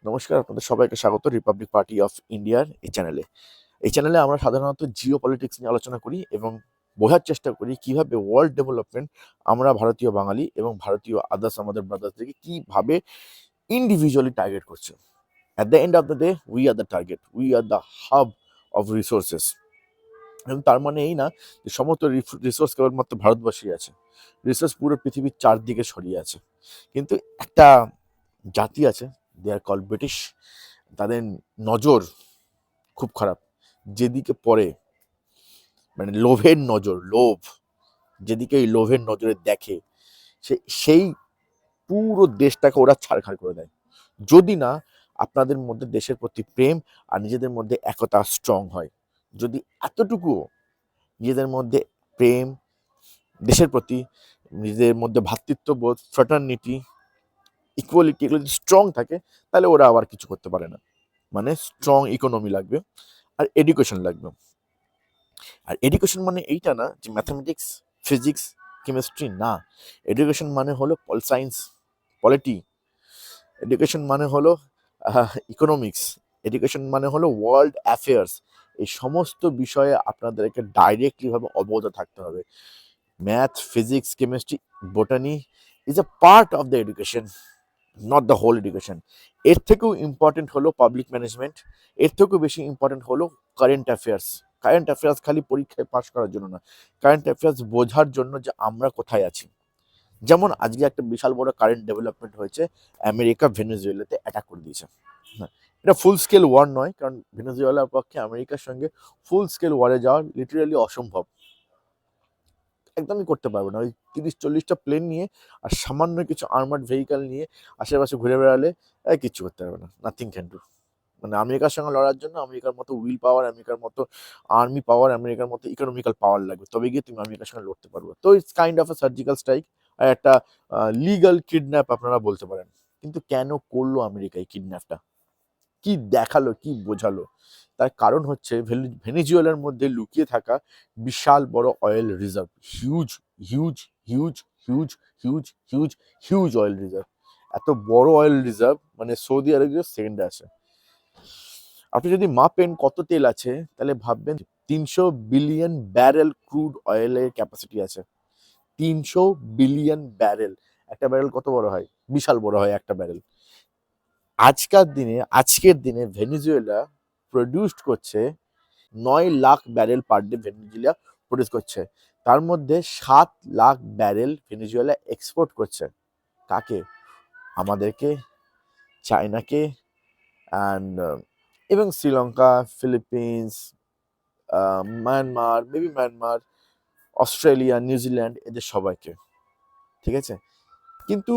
নমস্কার, আপনাদের সবাইকে স্বাগত রিপাবলিক পার্টি অফ ইন্ডিয়ার এই চ্যানেলে আমরা সাধারণত জিও পলিটিক্স নিয়ে আলোচনা করি এবং বোঝার চেষ্টা করি কিভাবে ওয়ার্ল্ড ডেভেলপমেন্ট আমরা ভারতীয় বাঙালি এবং ভারতীয় আদার্স আমাদের ব্রাদার্সদেরকে কিভাবে ইন্ডিভিজুয়ালি টার্গেট করছে। At the end of the day we are the target, we are the hub of resources. এবং তার মানে এই না যে সমস্ত রিসোর্স কেবলমাত্র ভারতবর্ষেই আছে। রিসোর্স পুরো পৃথিবীর চারদিকে ছড়িয়ে আছে, কিন্তু একটা জাতি আছে, দে আর কল ব্রিটিশ। তাদের নজর খুব খারাপ, যেদিকে পড়ে মানে লোভের নজর, লোভ যেদিকে এই লোভের নজরে দেখে সেই পুরো দেশটাকে ওরা ছাড়খাড় করে দেয়। যদি না আপনাদের মধ্যে দেশের প্রতি প্রেম আর নিজেদের মধ্যে একতা স্ট্রং হয়, যদি এতটুকুও নিজেদের মধ্যে প্রেম, দেশের প্রতি নিজেদের মধ্যে ভ্রাতৃত্ববোধ, ফ্র্যাটার্নিটি, ইকুয়ালিটি এগুলো যদি স্ট্রং থাকে, তাহলে ওরা আবার কিছু করতে পারে না। মানে স্ট্রং ইকোনমি লাগবে আর এডুকেশন লাগবে। আর এডুকেশন মানে এইটা না যে ম্যাথামেটিক্স, ফিজিক্স, কেমিস্ট্রি না। এডুকেশন মানে হলো পল সায়েন্স, পলিটি। এডুকেশন মানে হলো ইকোনমিক্স। এডুকেশন মানে হলো ওয়ার্ল্ড অ্যাফেয়ার্স। এই সমস্ত বিষয়ে আপনাদেরকে ডাইরেক্টলিভাবে অবগত থাকতে হবে। Math, physics, chemistry, botany is a part of the education, not the whole education. এর থেকেও ইম্পর্টেন্ট হলো পাবলিক ম্যানেজমেন্ট, এর থেকেও বেশি ইম্পর্টেন্ট হলো কারেন্ট অ্যাফেয়ার্স। কারেন্ট অ্যাফেয়ার্স খালি পরীক্ষায় পাশ করার জন্য না, কারেন্ট অ্যাফেয়ার্স বোঝার জন্য যে আমরা কোথায় আছি। যেমন আজকে একটা বিশাল বড় কারেন্ট ডেভেলপমেন্ট হয়েছে, আমেরিকা ভেনেজুয়েলাতে অ্যাটাক করে দিয়েছে। হ্যাঁ, এটা ফুল স্কেল ওয়ার নয়, কারণ ভেনেজুয়েলার পক্ষে আমেরিকার সঙ্গে ফুল স্কেল ওয়ারে যাওয়া লিটারালি অসম্ভব, একদমই করতে পারবে না। ওই 30-40টা প্লেন নিয়ে আর সামান্য কিছু আর্মার্ড ভেহিক্যাল নিয়ে আশেপাশে ঘুরে বেড়ালে কিচ্ছু করতে পারবে না, নাথিং ক্যান ডু। মানে আমেরিকার সঙ্গে লড়ার জন্য আমেরিকার মতো উইল পাওয়ার, আমেরিকার মতো আর্মি পাওয়ার, আমেরিকার মতো ইকোনমিক্যাল পাওয়ার লাগবে, তবে গিয়ে তুমি আমেরিকার সঙ্গে লড়তে পারবে। তো it's kind of a surgical strike আর একটা লিগাল কিডন্যাপ আপনারা বলতে পারেন। কিন্তু কেন করলো আমেরিকা এই কিডন্যাপটা? কি দেখালো, কি বোঝালো? তার কারণ হচ্ছে ভেনেজুয়েলার মধ্যে লুকিয়ে থাকা বিশাল বড় oil reserve. Huge huge huge huge huge huge huge oil reserve. এত বড় অয়েল রিজার্ভ মানে সৌদি আরবিয়া সেকেন্ডে আছে। আপনি যদি মাপেন কত তেল আছে, তাহলে ভাববেন 300 বিলিয়ন ব্যারেল ক্রুড অয়েলের ক্যাপাসিটি আছে। 300 বিলিয়ন ব্যারেল। একটা ব্যারেল কত বড় হয়? বিশাল বড় হয় একটা ব্যারেল। আজকের দিনে ভেনেজুয়েলা প্রডিউসড করছে 9 lakh barrel per day. Venezuela produce করছে, তার মধ্যে 7 লাখ ব্যারেল ভেনেজুয়েলা এক্সপোর্ট করছে। কাকে? আমাদেরকে, চায়নাকে, অ্যান্ড এবং Sri Lanka, Philippines, Myanmar, Australia, New Zealand, এদের সবাইকে। ঠিক আছে, কিন্তু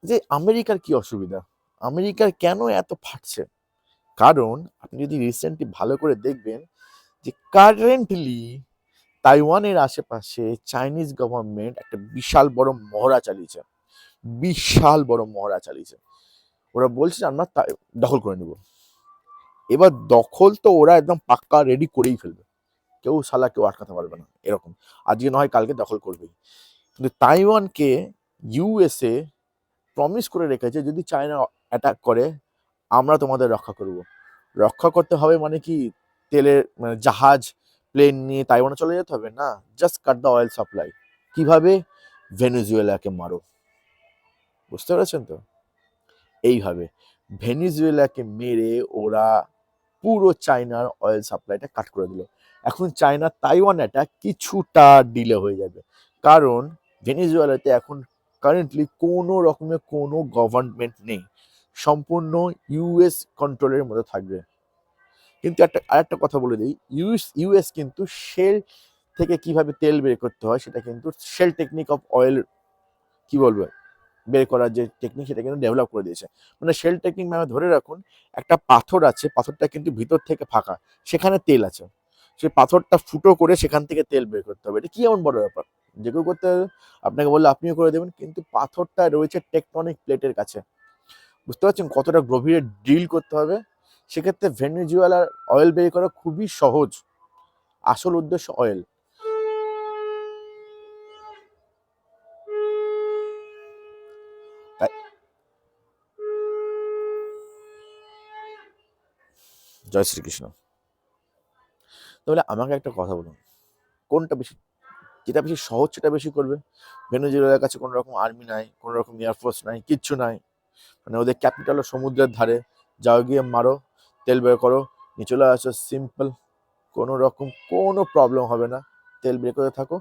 যে আমেরিকার কি অসুবিধা? আমেরিকার কেন এত ফাটছে? কারণ আপনি যদি রিসেন্টলি ভালো করে দেখবেন যে কারেন্টলি তাইওয়ানের আশেপাশে চাইনিজ গভর্নমেন্ট একটা বিশাল বড় মহড়া চালিয়েছে। বিশাল বড় মহড়া চালিয়েছে। ওরা বলছে আমরা দখল করে নেব। এবার দখল তো ওরা একদম পাক্কা রেডি করেই ফেলবে, কেউ আটকাতে পারবে না, এরকম। আজকে নয় কালকে দখল করবেই। কিন্তু তাইওয়ানকে ইউএসএ প্রমিস করে রেখেছে, যদি চায়না অ্যাটাক করে আমরা তোমাদের রক্ষা করব। রক্ষা করতে হবে মানে কি তেলের মানে জাহাজ, প্লেন নিয়ে তাইওয়ানে চলে যেতে হবে না, just cut the oil supply. কিভাবে? ভেনেজুয়েলাকে মারো। বুঝতে পেরেছেন তো? এইভাবে ভেনেজুয়েলাকে মেরে ওরা পুরো চায়নার অয়েল সাপ্লাইটা কাট করে দিল। এখন চায়না তাইওয়ান অ্যাটাক কিছুটা ডিলে হয়ে যাবে, কারণ ভেনেজুয়েলাতে এখন কারেন্টলি কোনো রকমের কোনো গভর্নমেন্ট নেই, সম্পূর্ণ ইউএস কন্ট্রোলের মধ্যে থাকবে। কিন্তু আরেকটা কথা বলে দিই, ইউএস কিন্তু শেল থেকে কিভাবে তেল বের করতে হয় সেটা কিন্তু শেল টেকনিক অফ অয়েল, কি বলবো, বের করার যে টেকনিক সেটা কিন্তু ডেভেলপ করে দিয়েছে। মানে শেল টেকনিক মানে ধরে রাখুন একটা পাথর আছে, পাথরটা কিন্তু ভিতর থেকে ফাঁকা, সেখানে তেল আছে। সেই পাথরটা ফুটো করে সেখান থেকে তেল বের করতে হবে। এটা কি এমন বড় ব্যাপার? যে কেউ করতে হবে, আপনাকে বললে আপনিও করে দেবেন, কিন্তু পাথরটা রয়েছে টেকটনিক প্লেটের কাছে। বুঝতে পারছেন কতটা গভীরে ড্রিল করতে হবে? সেক্ষেত্রে ভেনেজুয়েলার অয়েল বের করা খুবই সহজ, আসল উদ্দেশ্য অয়েল। জয় শ্রীকৃষ্ণ। তাহলে আমাকে একটা কথা বলুন, কোনটা বেশি, যেটা বেশি সহজ সেটা বেশি করবে? ভেনেজুয়েলার কাছে কোনো রকম আর্মি নাই, কোনো রকম এয়ারফোর্স নাই, কিচ্ছু নাই, মানে ওদের ক্যাপিটাল সমুদ্রের ধারে, যাও গিয়ে মারো, তেল বের করো, নিয়ে চলে আসো, সিম্পল, কোনো রকম কোনো প্রবলেম হবে না, তেল বের করে থাকো।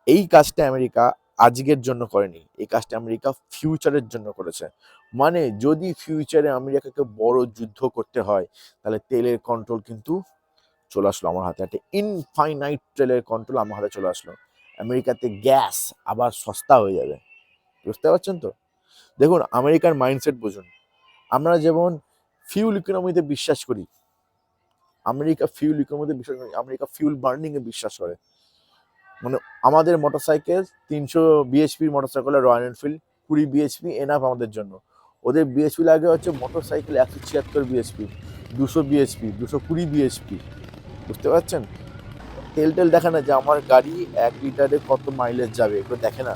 এই কাজটা আমেরিকা আজকের জন্য করেনি, এই কাজটা আমেরিকা ফিউচারের জন্য করেছে। মানে যদি ফিউচারে আমেরিকাকে বড় যুদ্ধ করতে হয়, তাহলে তেলের কন্ট্রোল কিন্তু চলে আসলো আমার হাতে, একটা ইনফাইনাইট তেলের কন্ট্রোল আমার হাতে চলে আসলো। আমেরিকাতে গ্যাস আবার সস্তা হয়ে যাবে, বুঝতে পারছেন তো? দেখুন আমেরিকার মাইন্ডসেট বুঝুন। আমরা যেমন ফিউল ইকোনমিতে বিশ্বাস করি, আমেরিকা ফিউল ইকোনমিতে বিশ্বাস করি, আমেরিকা ফিউল বার্নিং এ বিশ্বাস করে। মানে আমাদের মোটরসাইকেল 300 বিএইচপির motorcycle, Royal Enfield 20 BHP enough আমাদের জন্য। ওদের বিএইচপি লাগে হচ্ছে মোটরসাইকেল 176 বিএইচপি, 200 বিএইচপি, 220 বিএইচপি, বুঝতে পারছেন? তেল টেল দেখে না যে আমার গাড়ি 1 লিটারে কত মাইলেজ যাবে, এগুলো দেখে না,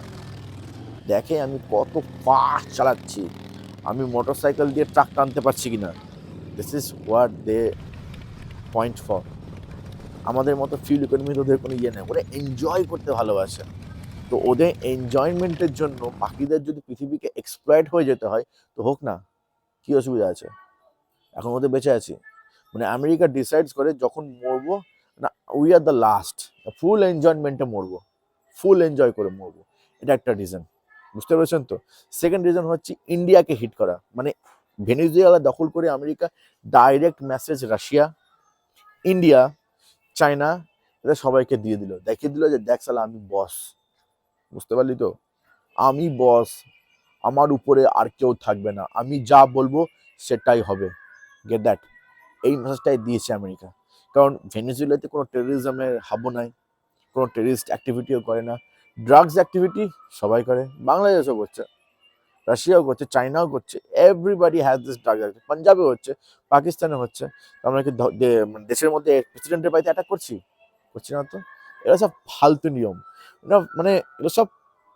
দেখে আমি কত ফাস্ট চালাচ্ছি, আমি মোটরসাইকেল দিয়ে ট্রাক টানতে পারছি কিনা। This is what they point for. আমাদের মতো ফিউল ইকোনমিতে ওদের কোনো ইয়ে নেই, ওরা এনজয় করতে ভালোবাসে। তো ওদের এনজয়মেন্টের জন্য বাকিদের যদি পৃথিবীকে এক্সপ্লয়েট হয়ে যেতে হয়, তো হোক না, কি অসুবিধা আছে? এখন ওদের বেঁচে আছি, মানে আমেরিকা ডিসাইডস করে যখন মরবো, না উই আর দ্য লাস্ট, ফুল এনজয়মেন্টে মরবো, ফুল এনজয় করে মরবো। এটা একটা রিজন, বুঝতে পেরেছেন তো? সেকেন্ড রিজন হচ্ছে ইন্ডিয়াকে হিট করা, মানে ভেনেজুয়েলা দখল করে America direct message Russia, India, China, এদের সবাইকে দিয়ে দিল, দেখিয়ে দিল যে দেখ সালা আমি বস, বুঝতে পারলি তো? আমি বস, আমার উপরে আর কেউ থাকবে না, আমি যা বলবো সেটাই হবে, গেট দ্যাট? এই মেসেজটাই দিয়েছে আমেরিকা। কারণ ভেনেজুয়েলাতে কোনো টেররিজমের হাবও নাই, কোনো টেররিস্ট অ্যাক্টিভিটিও করে না, ড্রাগস অ্যাক্টিভিটি সবাই করে, বাংলাদেশও করছে, রাশিয়াও করছে, চায়নাও করছে, everybody has this drug activity, পাঞ্জাবে হচ্ছে, পাকিস্তানে হচ্ছে। আমরা কি মানে দেশের মধ্যে প্রেসিডেন্টের বাড়িতে অ্যাটাক করছি? করছি না তো। এরা সব ফালতু নিয়ম, মানে এগুলো সব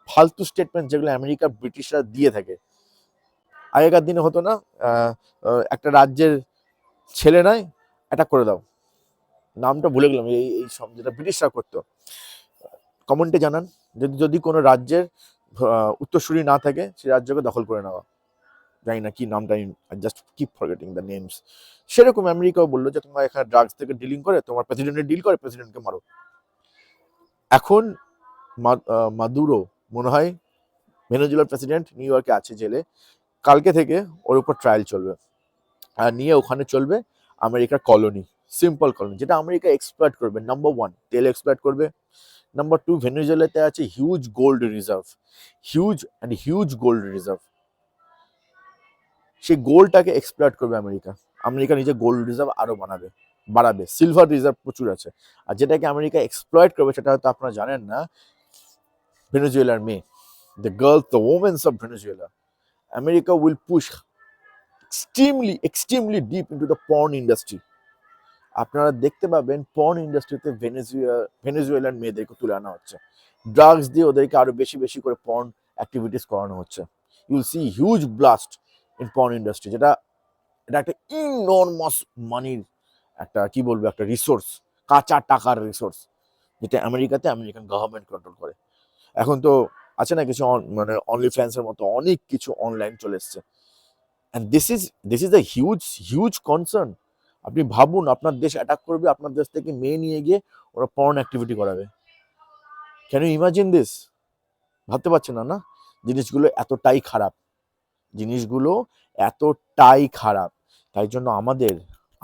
ফালতু স্টেটমেন্ট যেগুলো আমেরিকা ব্রিটিশরা দিয়ে থাকে। আগেকার দিনে হতো না, একটা রাজ্যের ছেলে নয়, অ্যাটাক করে দাও, নামটা ভুলে গেলাম, এই এই সব যেটা ব্রিটিশরা করতো। কমেন্টে জানান যদি যদি কোনো রাজ্যের উত্তরসূরি না থাকে, সেই রাজ্যকে দখল করে নেওয়া, জানি না কি নামটা, just keep forgetting the names. সেরকম আমেরিকাও বললো যে তোমরা এখানে ড্রাগস থেকে ডিলিং করে, তোমার প্রেসিডেন্টের ডিল করে, প্রেসিডেন্টকে মারো। এখন মাদুরো মনে হয় ভেনেজুয়েলার প্রেসিডেন্ট, নিউ ইয়র্কে আছে জেলে, কালকে থেকে ওর উপর ট্রায়াল চলবে, আর নিয়ে ওখানে চলবে আমেরিকার কলোনি, সিম্পল কলোনি, যেটা আমেরিকা এক্সপ্লয়েট করবে। নাম্বার ওয়ান, তেল এক্সপ্লয়েট করবে। নাম্বার টু, ভেনেজুয়েলাতে আছে huge gold reserve, huge gold reserve, সেই গোল্ডটাকে এক্সপ্লয়েট করবে আমেরিকা। আমেরিকা নিজে গোল্ড রিজার্ভ আরো বাড়াবে, সিলভার রিজার্ভ প্রচুর আছে। আর যেটাকে আমেরিকা এক্সপ্লয়েট করবে, সেটা হয়তো আপনারা জানেন না, ভেনেজুয়েলার মেয়ে, the girls, the women's of Venezuela. America will push extremely deep into the porn industry. আপনারা দেখতে পাবেন পর্ন ইন্ডাস্ট্রিতে ভেনেজুয়েলার মেয়েদেরকে তুলে আনা হচ্ছে, ড্রাগস দিয়ে ওদেরকে আরো বেশি বেশি করে পর্ন অ্যাক্টিভিটিস করানো হচ্ছে। You'll see huge blast in porn industry, যেটা এটা একটা ইনর্মাস মানির একটা কি বলবো, একটা রিসোর্স, কাঁচা টাকার রিসোর্স, যেটা আমেরিকাতে আমেরিকান গভর্নমেন্ট কন্ট্রোল করে। এখন তো আছে না কিছু মানে অনলি ফ্যান্সের মতো অনেক কিছু অনলাইন চলে এসছে। And this is the huge concern. আপনি ভাবুন, আপনার দেশ অ্যাটাক করবে, আপনার দেশ থেকে মেয়ে নিয়ে গিয়ে ওরা পর্ন অ্যাক্টিভিটি করাবে। Can you imagine this? ভাবতে পারছেন না, না? জিনিসগুলো এতটাই খারাপ, জিনিসগুলো এতটাই খারাপ। তাই জন্য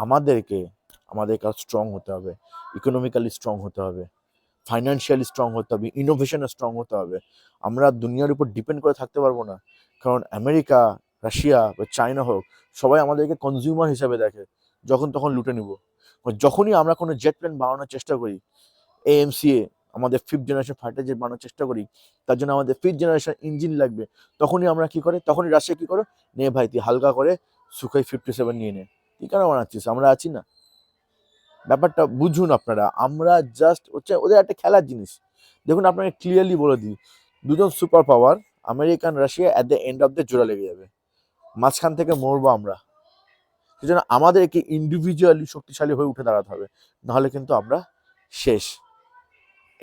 আমাদেরকে স্ট্রং হতে হবে, ইকোনমিক্যালি স্ট্রং হতে হবে, ফাইন্যান্সিয়ালি স্ট্রং হতে হবে, ইনোভেশনে স্ট্রং হতে হবে। আমরা দুনিয়ার উপর ডিপেন্ড করে থাকতে পারবো না। কারণ আমেরিকা, রাশিয়া বা চায়না হোক, সবাই আমাদেরকে কনজিউমার হিসেবে দেখে, যখন তখন লুটে নিব। যখনই আমরা কোনো জেট প্লেন বানানোর চেষ্টা করি, এএমসিএ, আমাদের 5th জেনারেশন ফাইটার জেট বানানোর চেষ্টা করি, তার জন্য আমাদের 5th জেনারেশন ইঞ্জিন লাগবে, তখনই আমরা কি করে, তখনই রাশিয়া কি করে, নে ভাই তুই হালকা করে সুখাই 57 নিয়ে নে, তুই কেন বানাচ্ছিস, আমরা আছি না। ব্যাপারটা বুঝুন আপনারা, আমরা জাস্ট হচ্ছে ওদের একটা খেলার জিনিস। দেখুন আপনাকে ক্লিয়ারলি বলে দিই, দুজন super power American Russia at the end of the জোড়া লেগে যাবে, মাঝখান থেকে মরবো আমরা। সেজন্য আমাদেরকে ইন্ডিভিজুয়ালি শক্তিশালী হয়ে উঠে দাঁড়াতে হবে, নাহলে কিন্তু আমরা শেষ।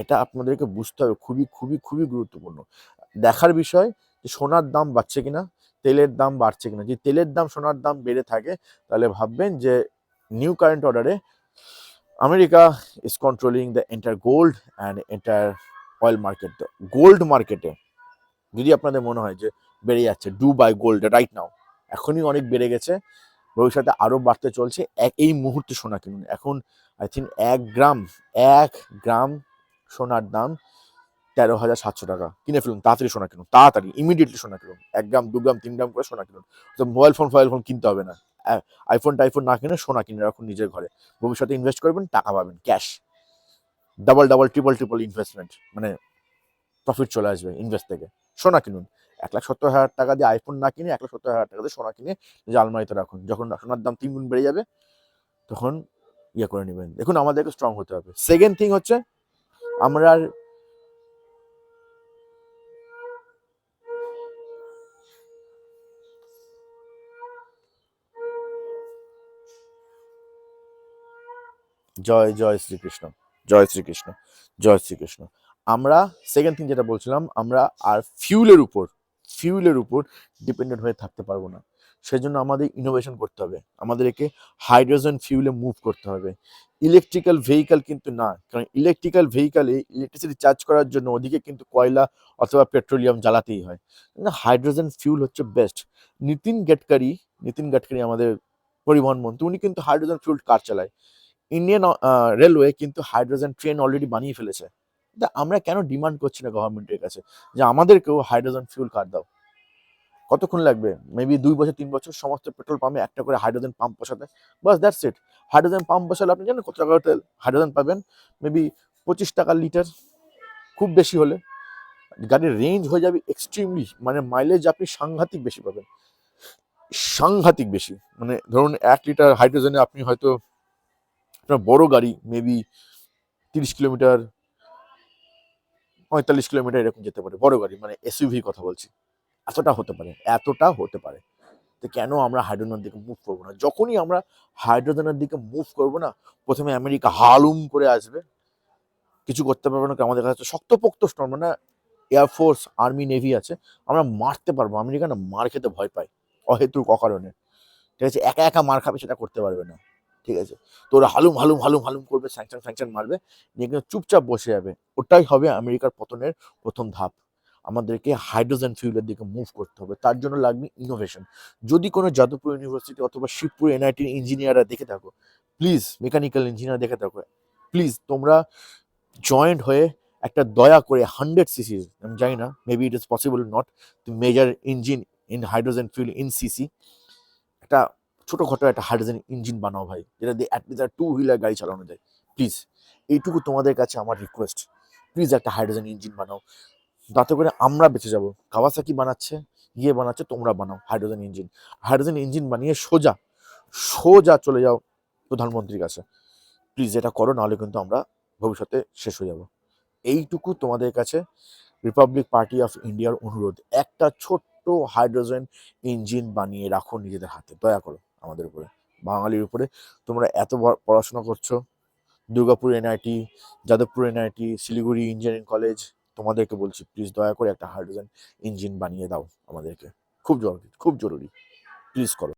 এটা আপনাদেরকে বুঝতে হবে, খুবই খুবই খুবই গুরুত্বপূর্ণ। দেখার বিষয় যে সোনার দাম বাড়ছে কিনা, তেলের দাম বাড়ছে কিনা। যদি তেলের দাম সোনার দাম বেড়ে থাকে তাহলে ভাববেন যে নিউ কারেন্ট অর্ডারে America is controlling the entire gold and entire oil market. Gold মার্কেটে যদি আপনাদের মনে হয় যে বেড়ে যাচ্ছে, do buy gold right now, এখনই অনেক বেড়ে গেছে, ভবিষ্যতে আরও বাড়তে চলছে। এই মুহূর্তে সোনা কিনুন। এখন আই থিঙ্ক 1 গ্রাম সোনার দাম 13,700 টাকা। কিনে ফেলুন, তাড়াতাড়ি সোনা কিনুন, তাড়াতাড়ি ইমিডিয়েটলি সোনা কিনুন। 1 গ্রাম 2 গ্রাম 3 গ্রাম করে সোনা কিনুন। তো মোবাইল ফোন কিনতে হবে না, আইফোন না কিনে সোনা কিনে রাখুন নিজের ঘরে। ভবিষ্যতে ইনভেস্ট করবেন, টাকা পাবেন ক্যাশ, ডাবল ট্রিপল ইনভেস্টমেন্ট, মানে প্রফিট চলে আসবে ইনভেস্ট থেকে। সোনা কিনুন, 1,70,000 টাকা দিয়ে আইফোন না কিনে 1,70,000 টাকা দিয়ে সোনা কিনে নিজের আলমারিতে রাখুন। যখন সোনার দাম 3 গুণ বেড়ে যাবে তখন ইয়ে করে নেবেন। দেখুন, আমাদেরকে স্ট্রং হতে হবে। সেকেন্ড থিং হচ্ছে, আমরা জয় জয় শ্রীকৃষ্ণ, জয় শ্রীকৃষ্ণ, জয় শ্রীকৃষ্ণ। আমরা সেকেন্ড থিং যেটা বলছিলাম, আমরা আর ফিউলের উপর ডিপেন্ডেন্ট হয়ে থাকতে পারবো না। সেজন্য আমাদের ইনোভেশন করতে হবে, আমাদেরকে হাইড্রোজেন ফিউলে মুভ করতে হবে। ইলেকট্রিক্যাল ভেহিক্যাল কিন্তু না, কারণ ইলেকট্রিক্যাল ভেহিক্যালে ইলেকট্রিসিটি চার্জ করার জন্য ওদিকে কিন্তু কয়লা অথবা পেট্রোলিয়াম জ্বালাতেই হয়। হাইড্রোজেন ফিউল হচ্ছে বেস্ট। নিতিন গাডকারি আমাদের পরিবহন মন্ত্রী, উনি কিন্তু হাইড্রোজেন ফিউল কার চালায়। ইন্ডিয়ান রেলওয়ে কিন্তু হাইড্রোজেন ট্রেন অলরেডি বানিয়ে ফেলেছে। তা আমরা কেন ডিমান্ড করছি না গভর্নমেন্টের কাছে যে আমাদেরকেও হাইড্রোজেন ফিউল কার দাও? কতক্ষণ লাগবে? মেবি 2 বছর 3 বছর সমস্ত পেট্রোল পাম্পে একটা করে হাইড্রোজেন পাম্প বসাতে, বাস দ্যাটস ইট। হাইড্রোজেন পাম্প বসালে আপনি জানেন কত টাকা হাইড্রোজেন পাবেন? মেবি 25 টাকা লিটার, খুব বেশি হলে। গাড়ির রেঞ্জ হয়ে যাবে এক্সট্রিমলি, মানে মাইলেজ আপনি সাংঘাতিক বেশি পাবেন, সাংঘাতিক বেশি। মানে ধরুন 1 লিটার হাইড্রোজেনে আপনি হয়তো আপনার বড় গাড়ি মেবি 30 কিলোমিটার 45 কিলোমিটার এরকম যেতে পারে, বড় গাড়ি মানে এসইউভি কথা বলছি। এতটা হতে পারে। তো কেন আমরা হাইড্রোজেনের দিকে মুভ করবো না? যখনই আমরা হাইড্রোজেনের দিকে মুভ করবো না, প্রথমে আমেরিকা হালুম করে আসবে, কিছু করতে পারবে না। আমাদের কাছে শক্তপোক্ত স্টর্ম, মানে এয়ারফোর্স, আর্মি, নেভি আছে, আমরা মারতে পারবো। আমেরিকা না মার খেতে ভয় পায় অহেতুক অকারণে, ঠিক আছে? একা একা মার খাবে, সেটা করতে পারবে না, ঠিক আছে? তো ওরা হালুম করবে, স্যাংশন মারবে, নিয়ে কিন্তু চুপচাপ বসে যাবে। ওটাই হবে আমেরিকার পতনের প্রথম ধাপ। আমাদেরকে হাইড্রোজেন ফিউলের দিকে মুভ করতে হবে, তার জন্য লাগবে ইনোভেশন। যদি কোনো যাদবপুর ইউনিভার্সিটি অথবা শিবপুর এনআইটির ইঞ্জিনিয়াররা দেখে থাকো, প্লিজ, মেকানিক্যাল ইঞ্জিনিয়ার দেখে থাকো, প্লিজ তোমরা জয়েন্ট হয়ে একটা দয়া করে 100 সিসি, আমি জানি না, maybe it is possible not to measure engine in hydrogen fuel in CC, একটা ছোটোখাটো একটা হাইড্রোজেন ইঞ্জিন বানাও ভাই, যেটা দিয়ে অ্যাটলিস্ট 2 হুইলার গাড়ি চালানো যায়। প্লিজ, এইটুকু তোমাদের কাছে আমার রিকোয়েস্ট, প্লিজ একটা হাইড্রোজেন ইঞ্জিন বানাও, তাতে করে আমরা বেঁচে যাবো। কাওয়াসাকি বানাচ্ছে, তোমরা বানাও হাইড্রোজেন ইঞ্জিন বানিয়ে সোজা সোজা চলে যাও প্রধানমন্ত্রীর কাছে। প্লিজ এটা করো, নাহলে কিন্তু আমরা ভবিষ্যতে শেষ হয়ে যাব। এইটুকু তোমাদের কাছে রিপাবলিক পার্টি অফ ইন্ডিয়ার অনুরোধ, একটা ছোট্ট হাইড্রোজেন ইঞ্জিন বানিয়ে রাখো নিজেদের হাতে, দয়া করো আমাদের উপরে, বাঙালির উপরে। তোমরা এত পড়াশোনা করছো, Durgapur NIT, Jadavpur NIT, Siliguri engineering college, তোমাদেরকে বলছি প্লিজ দয়া করে একটা হাইড্রোজেন ইঞ্জিন বানিয়ে দাও আমাদেরকে, খুব জরুরি, খুব জরুরি, প্লিজ করো।